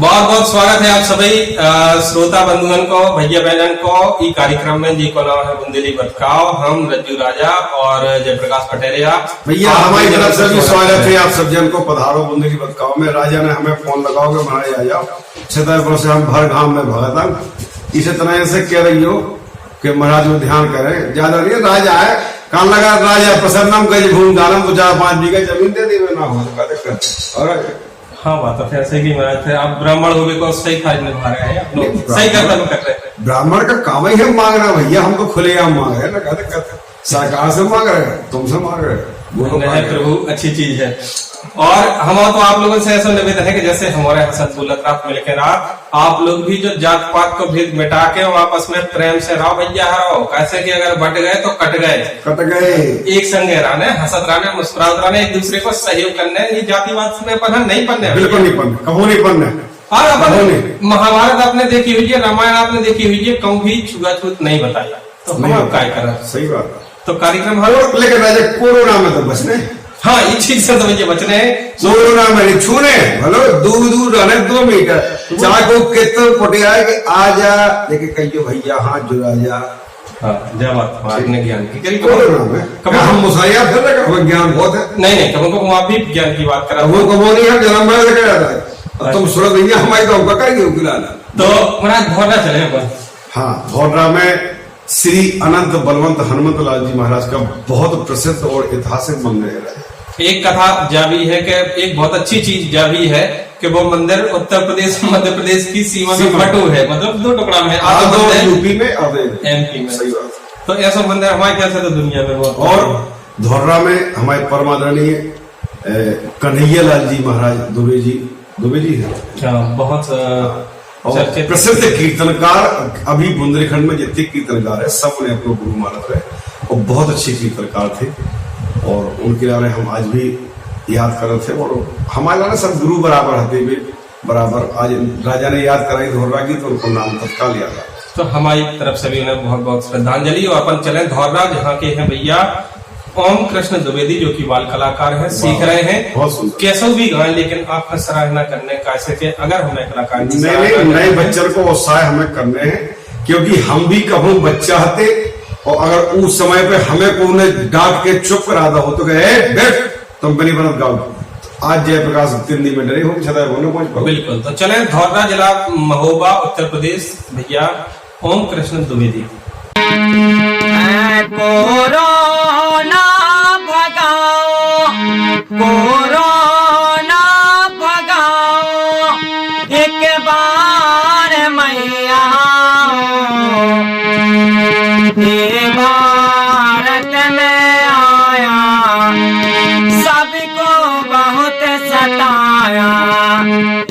बहुत बहुत स्वागत है आप सभी श्रोता बंधुगण को, भैया बहनन को ई कार्यक्रम में जी को नाम है बुंदेली बतकाओ। हम रज्जू राजा और जयप्रकाश पटेरिया भैया हमारी तरफ से भी स्वागत है आप सब जन को। पधारो बुंदेली बतकाओ में। राजा ने हमें फोन लगाओगे महाराज आ जाओ। छतरपुर से हम भर घाम में भगत इसी तरह से कह रही हो कि महाराज में ध्यान करें। ज्यादा नहीं राजा है कान लगा राजा प्रसन्नम गज भूमि दानम तो 4-5 बीघा जमीन दे दी ना हो और हाँ बात है ऐसे की महाराज थे। आप ब्राह्मण हो गए को सही फायदे में भा रहे हैं, सही कर्तव्य कर रहे हैं। ब्राह्मण का काम ही है मांगना भैया। हम तो खुलेआम मांग रहे हैं, सरकार से मांग रहे हैं, तुमसे मांग रहे हैं। प्रभु अच्छी चीज है। और हम तो आप लोगों से ऐसा निवेदन है कि जैसे हमारे हसन बुलत रात मिलकर रात आप लोग भी जो जात पात को भेद मिटा के आपस में प्रेम से रहो भैया रहो। कैसे कि अगर बट गए तो कट गए, एक संगे रहने, हंसत रहने, मुस्कुरात रहने, एक दूसरे को सहयोग करने। ये जातिवाद में पढ़ना नहीं पढ़ने, बिल्कुल नहीं पढ़ने, कहो नहीं पढ़ने। और अपन महाभारत आपने देखी हुई है, रामायण आपने देखी हुई है, कहूँ भी छुआछूत नहीं बताया तो हम क्या करें। सही बात। तो कार्यक्रम लेकिन राजा कोरोना में तो बचने, हाँ इस चीज से तो मुझे बचने हैं। कोरोना में छूने भलो दूर रहने 2 मीटर चाहे को कितना पटिया है कि आ जा लेके कहियो भैया हाथ जुड़ा जा। हाँ जब आपने ज्ञान की करी कोरोना में कब हम मुसाया फिर लगा ज्ञान बहुत है। नहीं कब आप भी ज्ञान की बात करा वो कबो नहीं है जन्म में लगा रहा है। तुम सुनो भैया हमारी तो हमका करेंगे उकिलाना तो महाराज धौरना चले अपन। हाँ धौरना में श्री अनंत बलवंत हनुमत लाल जी महाराज का बहुत प्रसिद्ध और ऐतिहासिक मंदिर है। एक कथा जा भी है कि एक बहुत अच्छी चीज जा भी है कि वो मंदिर उत्तर प्रदेश मध्य प्रदेश की सीमा में बटू है, मतलब 2 टुकड़ा में यूपी में एमपी में। सही बात। तो ऐसा मंदिर हमारे ख्याल से तो दुनिया में बहुत। और धौरना में हमारे परमादरणीय कन्हैया लाल जी महाराज दुबे जी है बहुत प्रसिद्ध कीर्तनकार। अभी बुंदेलखंड में जितने कीर्तनकार है सब उन्हें अपने गुरु मानत रहे और बहुत अच्छे कीर्तनकार थे और उनके लाने हम आज भी याद कर रहे थे। और हमारे लाने सब गुरु बराबर हते हुए बराबर आज राजा ने याद कराई धौरना की तो उनको नाम तत्काल याद आ। तो हमारी तरफ से भी उन्हें बहुत बहुत श्रद्धांजलि। और अपन चले धौरना जहाँ के हैं भैया ओम कृष्ण द्विवेदी जो कि बाल कलाकार हैं, सीख रहे हैं कैसे भी गाएं, लेकिन आपका सराहना करने कैसे के अगर हमें कलाकार नए बच्चों को उत्साह हमें करने हैं क्योंकि हम भी कभी बच्चा हते और अगर उस समय पे हमें को उन्हें डांट के चुप करा दो तो बैठ तुम बनी बनत गाओ। आज जयप्रकाश 3 दिन में डरे हो छता बोलो पहुंच बिल्कुल। तो चले धौरना जिला महोबा उत्तर प्रदेश भैया ओम कृष्ण द्विवेदी। कोरोना भगाओ, कोरोना भगाओ, एक बार मैया ये भारत में आया सबको बहुत सताया।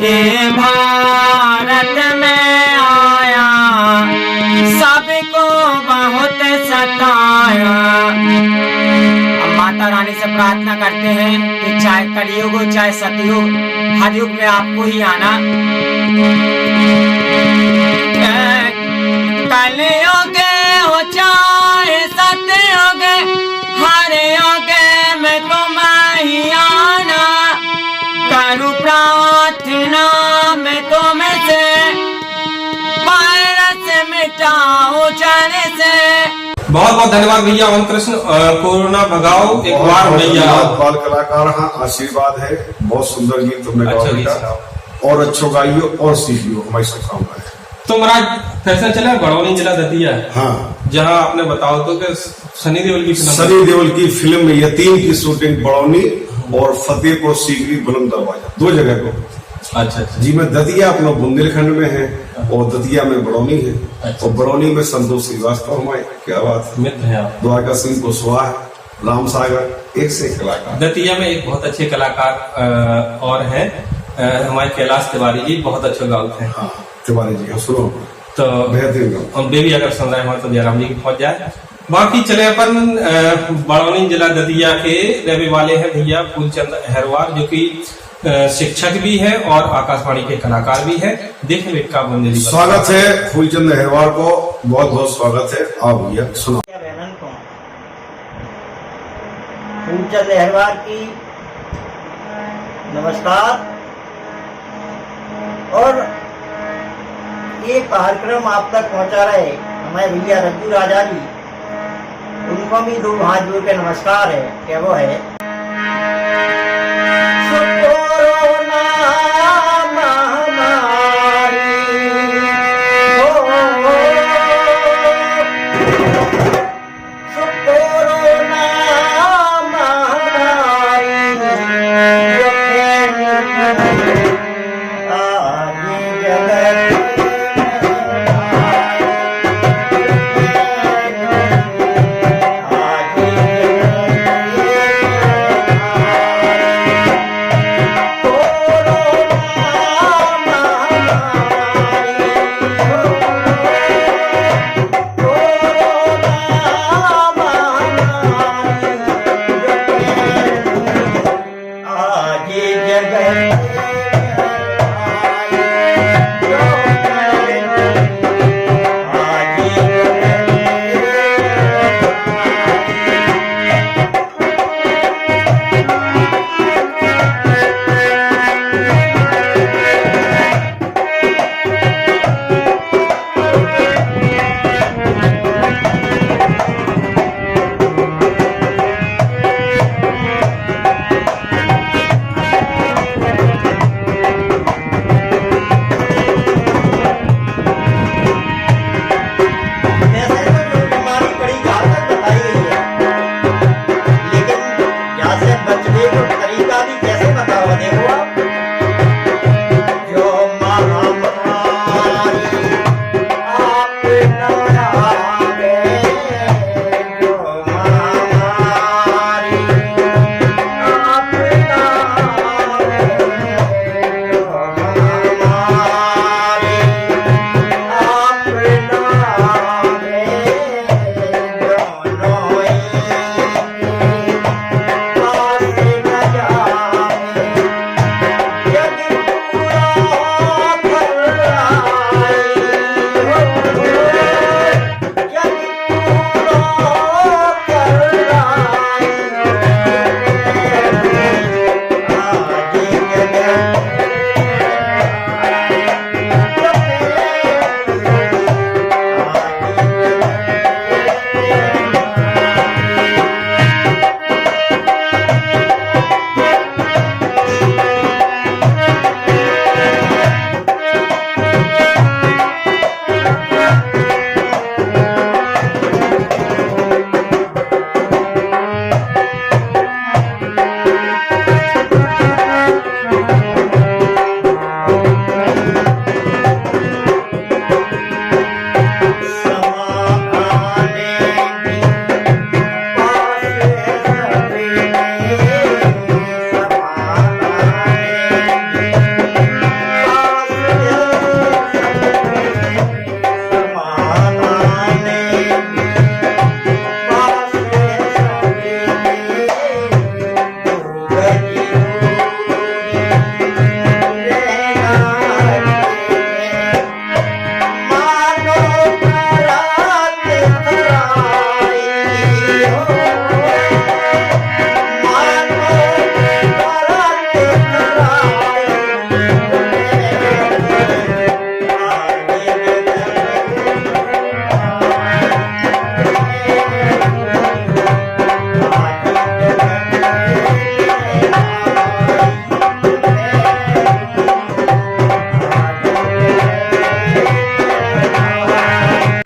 ये भारत में आया सबको बहुत सताया। हम माता रानी से प्रार्थना करते हैं कि चाहे कलयुग हो चाहे सतयुग हर युग में आपको ही आना। कलयुग हो चाहे सतयुग हर युग में तुम ही आना। करूं प्रार्थना में तुमसे वायरस मिटाओ जड़ से। बहुत बहुत धन्यवाद भैया ओम कृष्ण। कोरोना भगाओ एक बार भैया बाल कलाकार। हाँ आशीर्वाद है, बहुत सुंदर गीत तुमने गाया और अच्छो गाइयो और सीखियो हमारी शुभकामनाएं। तो महाराज फिर से चले बड़ौनी जिला दतिया। हाँ जहाँ आपने बताओ तो कि सनी देओल की फिल्म यतीम की शूटिंग बड़ौनी और फतेहपुर सीकरी बुलंद दरवाजा 2 जगह को। अच्छा जी मैं दतिया अपना बुंदेलखंड में है और दतिया में बड़ौनी है। और बड़ौनी में संतोष श्रीवास्तव हमारे क्या बात मित्र है, द्वारका सिंह कुशवाहा, राम सागर एक से कलाकार। दतिया में एक बहुत अच्छे कलाकार और हैं हमारे कैलाश तिवारी जी, बहुत अच्छे गाते हैं। हाँ तिवारी जी सुनो तो बेहतरीन हम भी अगर सुन रहे हैं तो जयराम जी की पहुंच जाए। बाकी चले अपन बड़ौनी जिला दतिया के रहने वाले हैं भैया फूलचंद अहरवार जो कि शिक्षक भी है और आकाशवाणी के कलाकार भी है। देखिए का बुंदेली स्वागत है फूलचंद अहरवार को, बहुत बहुत स्वागत है। आप भैया सुनो। फूलचंद अहरवार की नमस्कार। और ये कार्यक्रम आप तक पहुंचा रहे हमारे भैया रज्जू राजा जी, उनको भी दो हाथ जोड़ के नमस्कार है। क्या वो है कोरोना महामारी, कोरोना महामारी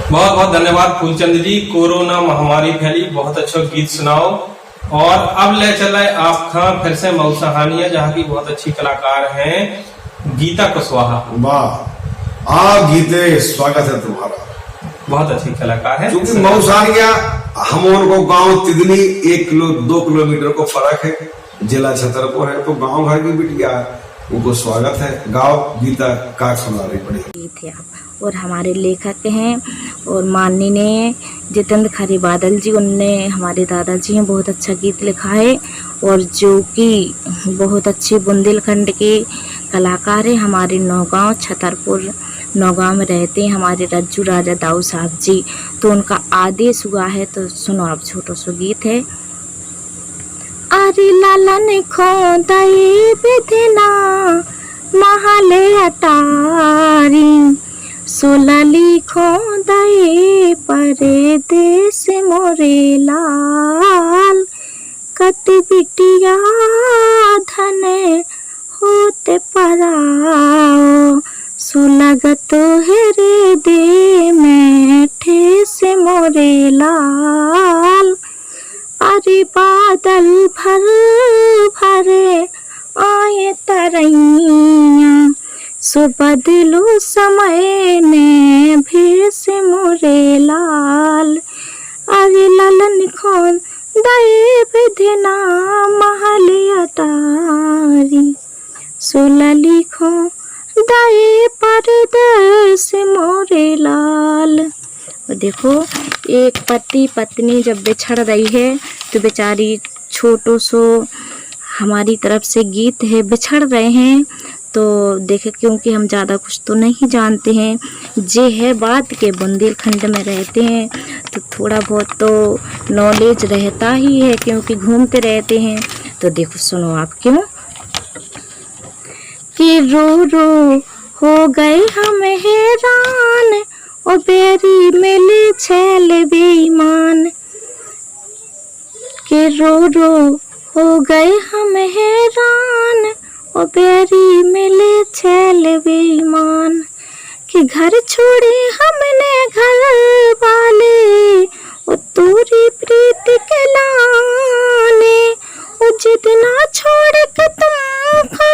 बहुत बहुत धन्यवाद फूलचंद जी। कोरोना महामारी फैली, बहुत अच्छा गीत सुनाओ। और अब ले चला है आपका फिर से मऊसहानिया, जहाँ की बहुत अच्छी कलाकार हैं गीता कुशवाहा। वाह, आप गीते स्वागत है तुम्हारा। बहुत अच्छी कलाकार है। क्योंकि मऊसहानिया हम उनको गांव तिदनी 1-2 किलोमीटर को फर्क है, जिला छतरपुर है, तो गांव घर की बिटिया उनको स्वागत है। गाओ गीता का सुना रही पड़ी गीत है आप। और हमारे लेखक हैं और माननीय जितेंद्र खरे बादल जी, उनने हमारे दादाजी हैं, बहुत अच्छा गीत लिखा है और जो कि बहुत अच्छे बुंदेलखंड के कलाकार हैं। हमारे नौगांव छतरपुर नौगांव में रहते हैं हमारे रज्जू राजा दाऊ साहब जी, तो उनका आदेश हुआ है, तो सुनो आप छोटो सो गीत है। अरे लालन खोदाई बिधना महाले अटारी, सोला लिखो दए परदेस मोरे लाल, कत बिटिया धन होते पराओ, सुलगत हेरे दे में ठेस मोरे लाल। अरे बादल भर भरे आए तरैया, सो बदलो समय ने भेस मोरे लाल। अरे ललन खोन दए विधिना महल अटारी, सोला लिखो दए परदेस मोरे लाल। और देखो एक पति पत्नी जब बिछड़ रही है तो बेचारी छोटो सो हमारी तरफ से गीत है, बिछड़ रहे हैं तो देखे, क्योंकि हम ज़्यादा कुछ तो नहीं जानते हैं, जे है बात के बुंदेलखंड में रहते हैं तो थोड़ा बहुत तो नॉलेज रहता ही है, क्योंकि घूमते रहते हैं। तो देखो सुनो आप क्यों कि रो रो हो गए हम हैरान, ओ बेरी मिले छैल बेईमान, के रो रो हो गए हम हैरान, ओ बेरी मिले छैल बेईमान। कि घर छोड़े हमने घर वाले, ओ तोरी प्रीत के लाने, ओ जितना छोड़ के तुम खा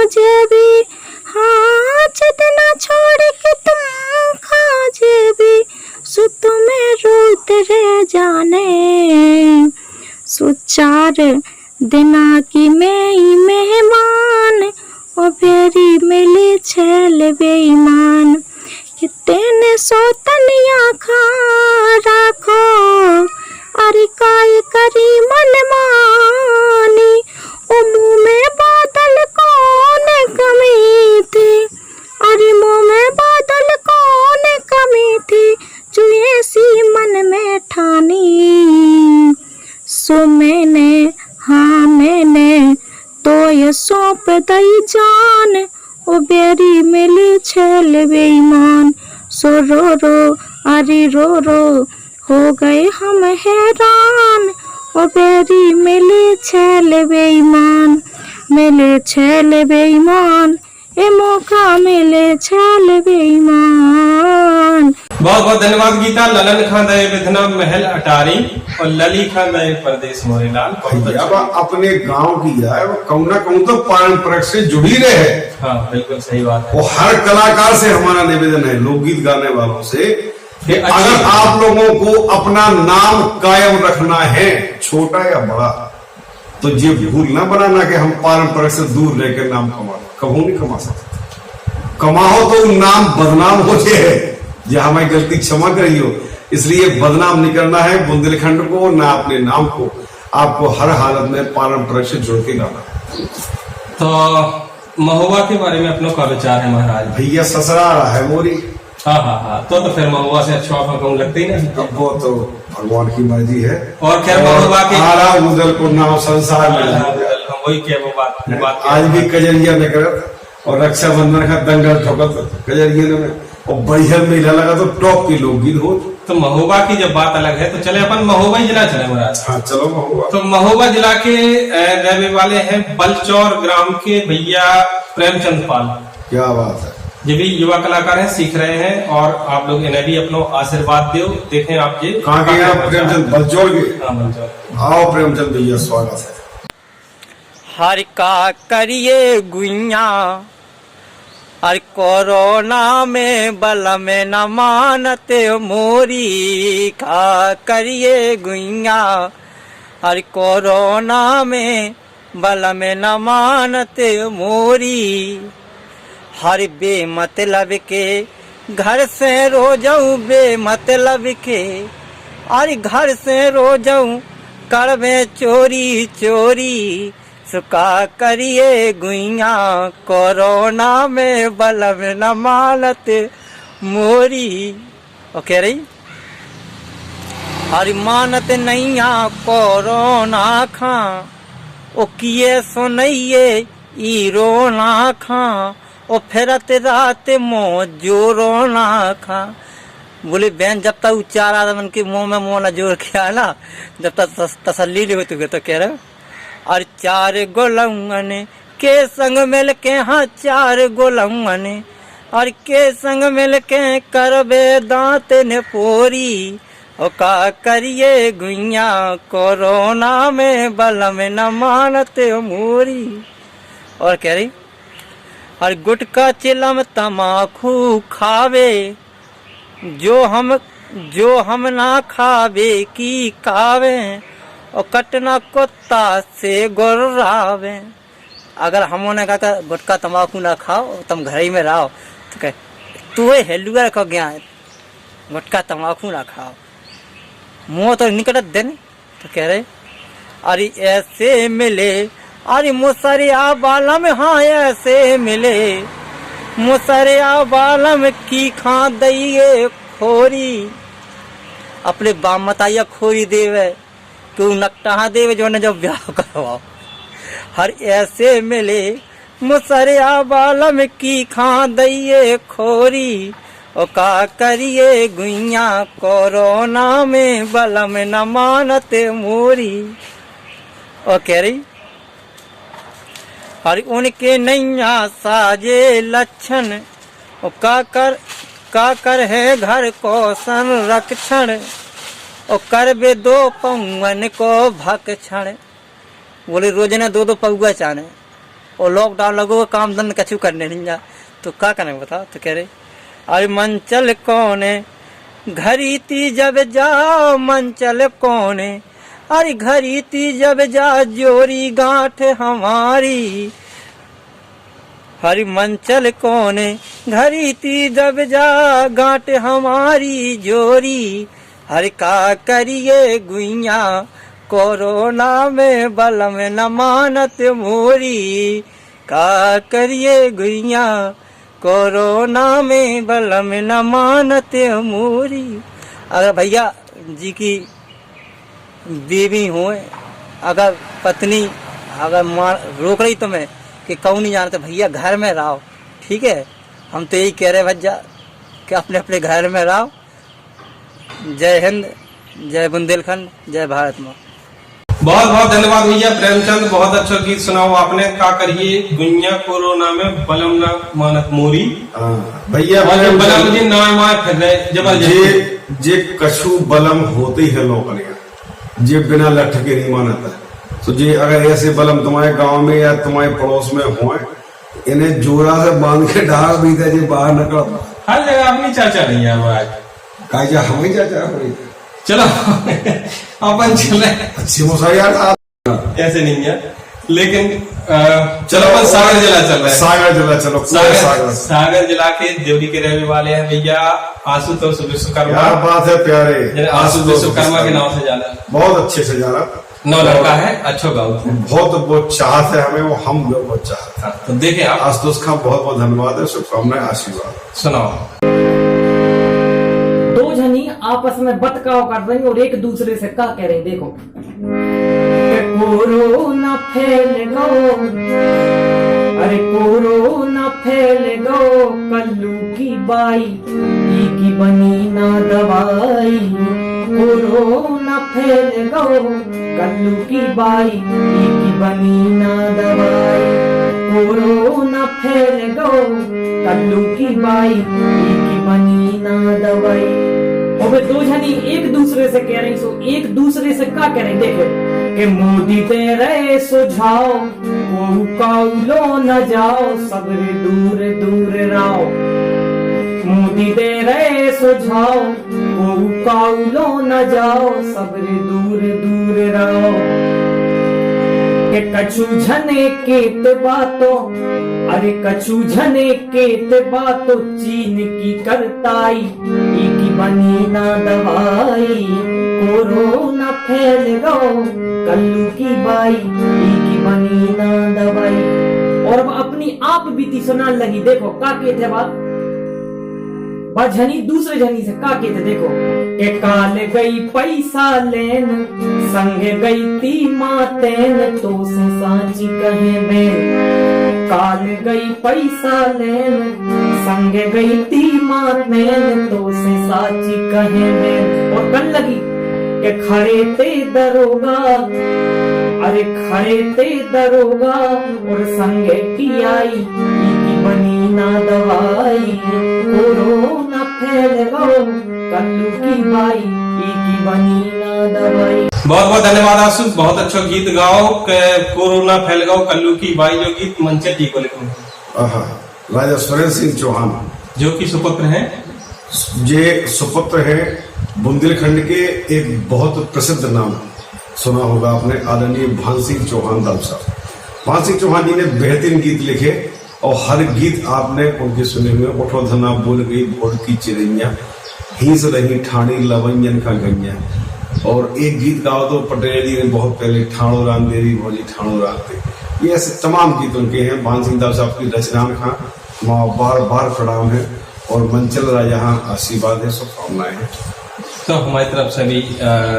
जेबी, हाँ जितना छोड़ के तुम खा जेबी, सो तुम्हें रोत रह जाने, सो 4 दिना की मैं मेहमान, ओ बेरी मिले छैल बेईमान। कि तेने सौतनिया खा राखो, अरे काय करी मन मानी, ओ मुँह में बादल कौन कमी थी, अरे मुँह में बादल कौन कमी थी, जो ऐसी मन में ठानी, सो मैंने हाँ मैंने तो ये सौंप दई जान, ओ बेरी मिले छैल बेईमान। सो रो रो अरे रो रो हो गए हम हैरान, ओ बेरी मिले छैल बेईमान, मिले छैल बेईमान, ए मौका मिले छैल बेईमान। बहुत बहुत धन्यवाद गीता। ललन खां दए विधना महल अटारी और लली खां दए परदेस मोरे लाल। अब अपने गांव की है वो कहूँ ना कहूँ तो पारंपरिक से जुड़ी रहे। हाँ बिल्कुल सही बात है। वो हर कलाकार से हमारा निवेदन है, लोकगीत गाने वालों से, कि अगर आप लोगों को अपना नाम कायम रखना है, छोटा या बड़ा, तो ये भूल ना बनाना कि हम पारंपरिक से दूर रहकर नाम कमा, कभी नहीं कमा सकते। कमाओ तो नाम बदनाम हो जाए, जो हमारी गलती क्षमा करियो, इसलिए बदनाम नहीं करना है बुंदेलखंड को ना अपने नाम को। आपको हर हालत में पारंपरिक से जोड़ के गाना है। तो महुआ के बारे में अपनों का विचार है महाराज? भैया ससुरा रहा है मोरी। हाँ हाँ हाँ, तो फिर महुआ से अच्छा आपको लगता ही नहीं। अब वो तो भगवान की मर्जी है। और खैर महुआ के आरा मुदल को नाम संसार में, वही क्या वो बात आज भी कजरिया में करत, और रक्षाबंधन का दंगल ठोकत कजरिया में, और बढ़िया मेला लगा तो टॉप की लोकगीत हो। तो महोबा की जब बात अलग है तो चले अपन महोबा जिला चले महाराज। हाँ चलो महोबा। तो महोबा जिला के रहने वाले हैं बलचौर ग्राम के भैया प्रेमचंद पाल। क्या बात है। ये भी युवा कलाकार हैं, सीख रहे हैं, और आप लोग इन्हें भी अपना आशीर्वाद दो। देखें आप ये कहाँ के आप? प्रेमचंद बलचौर के। हाँ बलचौर। आओ प्रेमचंद भैया, स्वागत है। हर का करिए गुइया, हर कोरोना में बल में न मानते मोरी, का करिए गुइया, हर कोरोना में बल में न मानते मोरी। हर बेमतलब के घर से रो जाऊं, बेमतलब के हर घर से रो जाऊं, कर में चोरी चोरी, सुका करिए गुइया, कोरोना में बल में न मानत मोरी। ओके रही हर मानत नैया कोरोना खा, ओ किए सुनइए ई रोना खा, ओ फेरत रात मोह जोरो ना खा। बोले बहन जब तक चार आदमन के मुंह में मुंह न जोड़ के आना, जब तक तसल्ली नहीं होती तो कह रहे। और चार गोलंगन के संग मिल के, हाँ चार गोलंगन और के संग मिल के करबे दांत ने पोरी। ओ का करिए गुइया कोरोना में बलम न मानते मोरी। और कह रही और गुटका चिलम तमाकू खावे, जो हम ना खावे की खावे। और कटना कुत्ता से गुर्रावे। अगर हमने कहा गुटका तम्बाकू ना खाओ तुम घर ही में रहो, तो कहे तू हेलुआ रखो गया गुटका तम्बाकू ना खाओ, मुँह तो निकट देने। तो कह रहे अरे ऐसे मिले, अरे मुसरिया बालम, हाँ ऐसे मिले मुसरिया बालम की खा दइए खोरी। अपने बाम मताइया खोरी देवे तू नकटा देवे जो न जब ब्याह करवाओ। हर ऐसे मिले मुसरिया बालम की खा दइए खोरी। ओ का करिए गुइया कोरोना में बलम न मानते मोरी। और कह रही और उनके नैया साजे लक्षण। ओ का कर है घर को संरक्षण। और करबे दो पौवन को भक्षण। बोले रोज ने दो पौआ चाने और लॉकडाउन लगो काम धंधा कछु करने नहीं जा, तो क्या करने बता। तो कह रहे अरे मंचल कौने घरी ती जब जा, मंचल कौने अरे घरी ती जब जा जोरी गांठ हमारी। हरी मंचल कौने घरी ती जब जा गांठ हमारी जोरी। हर का करिए गुइया कोरोना में बलम न मानत मोरी। का करिए गुइया कोरोना में बलम न मानत मोरी। अगर भैया जी की बीवी हो, अगर पत्नी अगर रोक रही तुम्हें कि कौन नहीं जानते, भैया घर में रहो, ठीक है। हम तो यही कह रहे भैया कि अपने अपने घर में रहो। जय हिंद, जय बुंदेलखंड, जय भारत माँ। बहुत बहुत धन्यवाद भैया प्रेमचंद, बहुत अच्छा गीत सुनाओ आपने। का करिए गुइया कोरोना में बलम न मानत मोरी। भैया बलम जी ना मार फिर रहे जबरदस्त। जे कछु बलम होते ही है लोग जे बिना लठ के नहीं मानता। तो जे अगर ऐसे बलम तुम्हारे गांव में या तुम्हारे पड़ोस में हो, इन्हें जोरा से बांध के डाल भी दे, बाहर निकल। हर जगह अपनी चाचा नहीं है आज का हमें चाचा हो। चलो अपन चले अच्छी मुसाया ऐसे नहीं है, लेकिन चलो अपन सागर जिला चल रहे हैं। सागर जिला चलो। सागर जिला के देवरी के रहने वाले हैं भैया आशुतोष विश्वकर्मा। क्या बात है प्यारे, आशुतोष विश्वकर्मा के नाम से जाना, बहुत अच्छे से जाना। नौ लड़का है, अच्छा गाँव बहुत बहुत चाहत है हमें, वो हम लोग बहुत चाहते हैं। तो देखे आप आशुतोष का बहुत बहुत धन्यवाद है, शुभकामनाएं, आशीर्वाद। सुनाओ। दो जनी आपस में बतकाव कर रही और एक दूसरे से क्या कह रही, देखो। कोरोना फैल गो, अरे कोरोना फैल गो, कल्लू की बाई की बनी ना दवाई। कोरोना फैल गो, कल्लू की बाई की बनी ना दवाई। कोरोना फैल गो, कल्लू की बाई की बनी ना दवाई। और दो जनी एक दूसरे से कह रही, सो एक दूसरे से क्या कह रही, देखो कि मोदी दे रहे सुझाव, को काउलो न जाओ, सबरे दूर दूर रहो। मोदी दे रहे सुझाव, को काउलो न जाओ, सबरे दूर दूर रहो। के कछु झने केत बातों, अरे कछु झने केत बातों, चीन की करताई की बनी ना दवाई। कोरोना फैल गो, कल्लू की बाई की बनी ना दवाई। और अब अपनी आप बीती सुना लगी, देखो का के थे बात झनी दूसरे झनी से का के थे, देखो। के काल गई पैसा लेन, संग गई ती मातेन, तो से सांची कहे बेन। काल गई पैसा लेन संग गई ती मानैन तो से साची कहे में। और कल लगी के खड़े ते दरोगा, अरे खड़े ते दरोगा और संगे की आई की बनी ना दवाई। कोरोना फैल गो कल्लू की बाई की बनी ना दवाई। बहुत बहुत धन्यवाद आशु, बहुत अच्छा गीत गाओ के कोरोना फैल गओ कल्लू की बाई, जो गीत मंचल जी को लिखो। राजा सुरेंद्र सिंह चौहान जो कि सुपुत्र हैं, ये सुपुत्र है बुंदेलखंड के एक बहुत प्रसिद्ध नाम सुना होगा आपने, आदरणीय भान सिंह चौहान दाम साहब। भान सिंह चौहान जी ने बेहतरीन गीत लिखे और हर गीत आपने उनके सुने हुए। उठो धना बोल गई भोर की चिड़ैया, हीस रही ठाणी लवंजन का गैया। और एक गीत गाओ तो पटेल जी ने बहुत पहले, ठाणो रान देरी भोली ठाणो रान दे। ये ऐसे तमाम गीत उनके हैं। भान सिंह दाम साहब की रचना का वहाँ बार बार प्रणाम है और मंचल राजा आशीर्वाद है, शुभकामनाएं हैं। तो हमारी तरफ से भी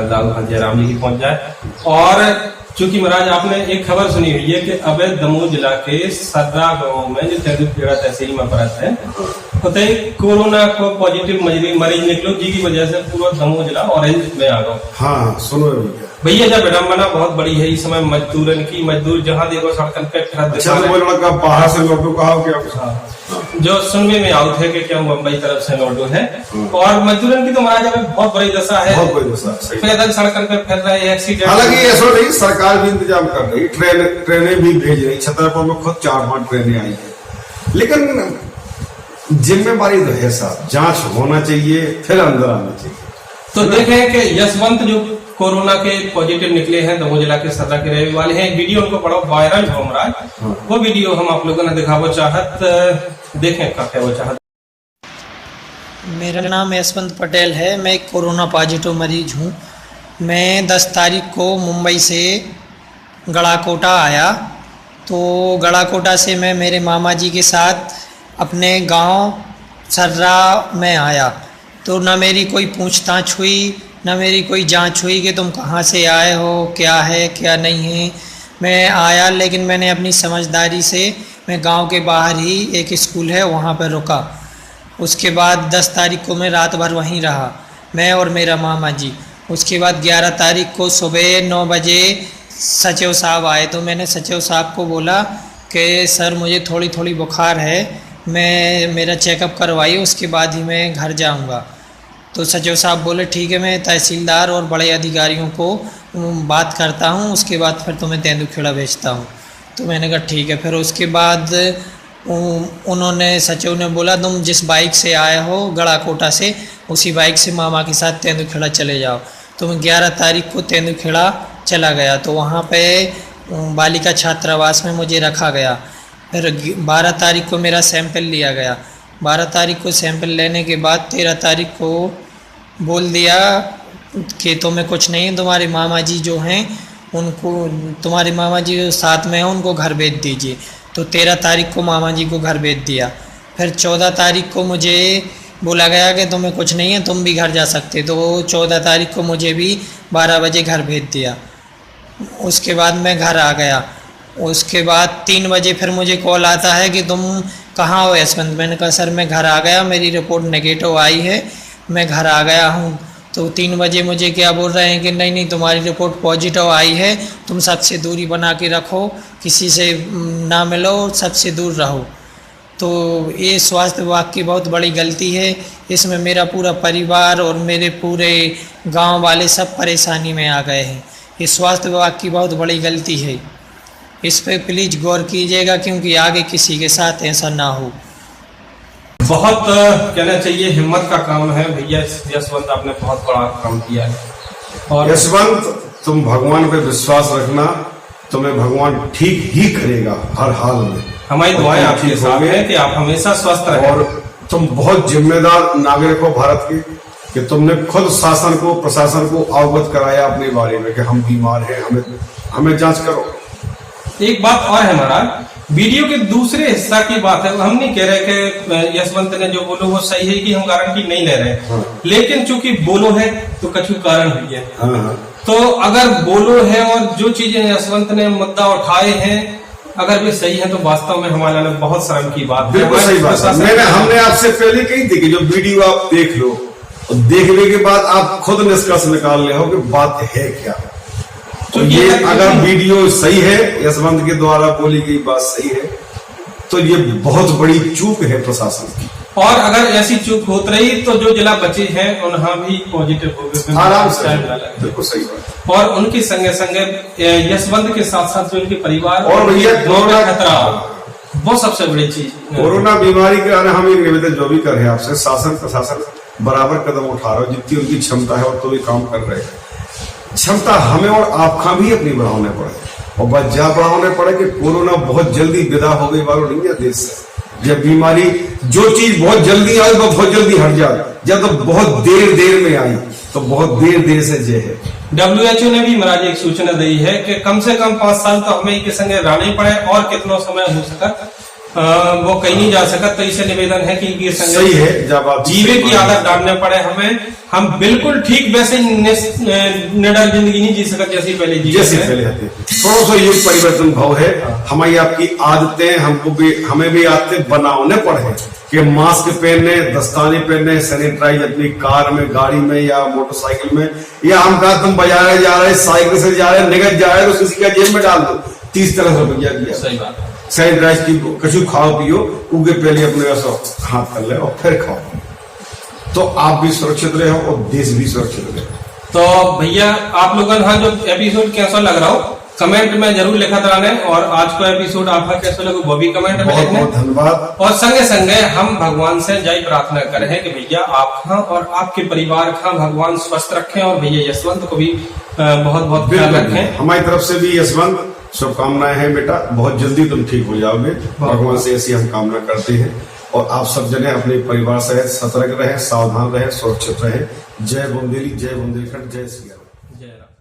दाऊ खान जयराम जी की पहुंच जाए। और चूंकि महाराज आपने एक खबर सुनी हुई है कि अवैध दमोह जिला के सर्रा गांव में जो तेंदुखेड़ा तहसील में पड़ता है, होते कोरोना को पॉजिटिव मरीज निकलो, जी की वजह से पूरा दमोह जिला ऑरेंज में आ गया। हाँ सुनो भैया, जब विडम्बना बहुत बड़ी है इस समय मजदूरन की, मजदूर जहाँ देखो सड़कन पे अच्छा, तो वो लड़का बाहर से लौटो कहा क्या? जो सुनने में आउट है कि क्या मुंबई तरफ से लौटो है। और मजदूरन की तो महाराज अभी बहुत बड़ी दशा है, बहुत बड़ी दशा, पैदल सड़कन पे फिर रहे, एक्सीडेंट। हालांकि ऐसा नहीं, सरकार भी इंतजाम कर रही, ट्रेनें भी भेज रही। छतरपुर में खुद 4-5 ट्रेनें आई है, लेकिन जिम्मेवारी तो है साहब, जांच होना चाहिए फिर अंदर आना चाहिए। तो देखें कि यशवंत जो कोरोना के पॉजिटिव निकले हैं दमोह जिला के सर्रा के रहने वाले हैं, वीडियो उनको बड़ा वायरल हो महाराज, वो वीडियो हम आप लोगों ने दिखावो चाहत, देखें क्या वो चाहत। मेरा नाम यशवंत पटेल है, मैं एक कोरोना पॉजिटिव मरीज हूँ। मैं 10 तारीख को मुंबई से गड़ाकोटा आया, तो गड़ाकोटा से मैं मेरे मामा जी के साथ अपने गांव सर्रा में आया। तो ना मेरी कोई पूछताछ हुई, ना मेरी कोई जांच हुई कि तुम कहाँ से आए हो, क्या है क्या नहीं है। मैं आया, लेकिन मैंने अपनी समझदारी से मैं गांव के बाहर ही एक स्कूल है वहाँ पर रुका। उसके बाद 10 तारीख को मैं रात भर वहीं रहा, मैं और मेरा मामा जी। उसके बाद 11 तारीख को सुबह 9 बजे सचिव साहब आए, तो मैंने सचिव साहब को बोला कि सर मुझे थोड़ी थोड़ी बुखार है, मैं मेरा चेकअप करवाइए, उसके बाद ही मैं घर जाऊंगा। तो सचिव साहब बोले ठीक है, मैं तहसीलदार और बड़े अधिकारियों को बात करता हूं, उसके बाद फिर तुम्हें तेंदुखेड़ा भेजता हूं। तो मैंने कहा ठीक है। फिर उसके बाद उन्होंने, सचिव ने बोला तुम जिस बाइक से आए हो गड़ाकोटा से, उसी बाइक से मामा के साथ तेंदुखेड़ा चले जाओ। तो मैं 11 तारीख को तेंदुखेड़ा चला गया, तो वहाँ पे बालिका छात्रावास में मुझे रखा गया। फिर 12 तारीख को मेरा सैंपल लिया गया। 12 तारीख को सैंपल लेने के बाद 13 तारीख को बोल दिया कि तुम्हें कुछ नहीं, तुम्हारे मामा जी जो हैं उनको, तुम्हारे मामा जी जो साथ में हैं उनको घर भेज दीजिए। तो 13 तारीख को मामा जी को घर भेज दिया। फिर 14 तारीख को मुझे बोला गया कि तुम्हें कुछ नहीं है, तुम भी घर जा सकते। तो 14 तारीख को मुझे भी 12 बजे घर भेज दिया। उसके बाद मैं घर आ गया। उसके बाद 3 बजे फिर मुझे कॉल आता है कि तुम कहाँ हो यशवंत। मैंने कहा सर मैं घर आ गया, मेरी रिपोर्ट नेगेटिव आई है, मैं घर आ गया हूँ। तो 3 बजे मुझे क्या बोल रहे हैं कि नहीं नहीं तुम्हारी रिपोर्ट पॉजिटिव आई है, तुम सबसे दूरी बना के रखो, किसी से ना मिलो, सबसे दूर रहो। तो ये स्वास्थ्य विभाग की बहुत बड़ी गलती है। इसमें मेरा पूरा परिवार और मेरे पूरे गांव वाले सब परेशानी में आ गए हैं। ये स्वास्थ्य विभाग की बहुत बड़ी गलती है, इस पर प्लीज गौर कीजिएगा, क्योंकि आगे किसी के साथ ऐसा ना हो। बहुत कहना चाहिए हिम्मत का काम है भैया यशवंत, आपने बहुत बड़ा काम किया है। और यशवंत तुम भगवान पे विश्वास रखना, तुम्हें भगवान ठीक ही करेगा हर हाल में। हमारी दुआएं आपके साथ हैं कि आप हमेशा स्वस्थ रहें। और तुम बहुत जिम्मेदार नागरिक हो भारत के, कि तुमने खुद शासन को, प्रशासन को अवगत कराया अपने बारे में कि हम बीमार हैं, हमें जांच करो। एक बात और है महाराज, वीडियो के दूसरे हिस्सा की बात है, हम नहीं कह रहे कि यशवंत ने जो बोलो वो सही है कि हम गारंटी नहीं ले रहे, लेकिन चूंकि बोलो है तो कछु कारण हुई है। तो अगर बोलो है और जो चीजें यशवंत ने मुद्दा उठाए हैं अगर वे सही है तो वास्तव में हमारे लिए बहुत शर्म की बात है। बिल्कुल सही बात है। हमने आपसे पहले कही थी कि जो वीडियो आप देख लो और देखने के बाद आप खुद निष्कर्ष निकाल ले हो कि बात है क्या। तो ये अगर वीडियो सही है, यशवंत के द्वारा बोली गई बात सही है, तो ये बहुत बड़ी चूक है प्रशासन की। और अगर ऐसी चूक होती रही तो जो जिला बचे हैं उन्हें भी पॉजिटिव हो गए, आराम से, बिल्कुल सही बात। और उनके संगे संगे यशवंत के साथ साथ जो उनके परिवार और भैया कोरोना खतरा, वो सबसे बड़ी चीज। कोरोना बीमारी के कारण हम एक निवेदन जो भी कर रहे हैं आपसे, शासन प्रशासन बराबर कदम उठा रहे हो, जितनी उनकी क्षमता है और तो भी काम कर रहे हैं। क्षमता हमें और आपका भी अपनी बढ़ाने पड़े और बच्चा बढ़ाने पड़े कि कोरोना बहुत जल्दी विदा हो गई वालों नहीं है देश से। जब बीमारी जो चीज बहुत जल्दी आई वो बहुत जल्दी हट जाए, जब तो बहुत देर में आई तो बहुत देर से जे है। WHO ने भी महाराज एक सूचना दी है कि कम से कम 5 साल तो हमें के संगे रहना ही पड़े और कितना समय हो सका वो कहीं नहीं जा सका। तो इसे निवेदन है कि ये सही है, जब आप जीवे की आदत डालने पड़े हमें, हम बिल्कुल ठीक वैसे निडर जिंदगी नहीं जी सकते जैसी पहले जी, जैसे पहले थे। थोड़ा सा युग परिवर्तन भाव है, हमारी आपकी आदतें हमें भी आदतें बनाने पड़े कि मास्क पहनने, दस्ताने पहनने, सैनिटाइज अपनी कार में, गाड़ी में या मोटरसाइकिल में, या हम कहा तुम बाजार जा रहे, साइकिल से जा रहे, निकल जा रहे तो किसी का जेब में डाल दो, 30 तरह से रुपया दिया। सही बात। सैनिटाइज की कछु खाओ पियो, उगे पहले अपने हाथ कर ले और फिर खाओ, तो आप भी सुरक्षित रहे और देश भी सुरक्षित रहे। तो भैया आप लोगों का जो एपिसोड कैसा लग रहा हो कमेंट में जरूर लिखा रहने, और आज का एपिसोड आपका कैसा लगे वो भी कमेंट में लिखने। बहुत धन्यवाद। और संगे संगे हम भगवान से जय प्रार्थना करें कि भैया आपका और आपके परिवार का भगवान स्वस्थ रखें, और भैया यशवंत को भी बहुत बहुत ख्याल रखें। हमारी तरफ से भी यशवंत शुभकामनाएं हैं बेटा, बहुत जल्दी तुम ठीक हो जाओगे, भगवान से ऐसी हम कामना करते हैं। और आप सब जने अपने परिवार सहित सतर्क रहे, सावधान रहे, सुरक्षित रहे। जय बुंदेली, जय बुंदेलखंड, जय श्री राम। जय राम।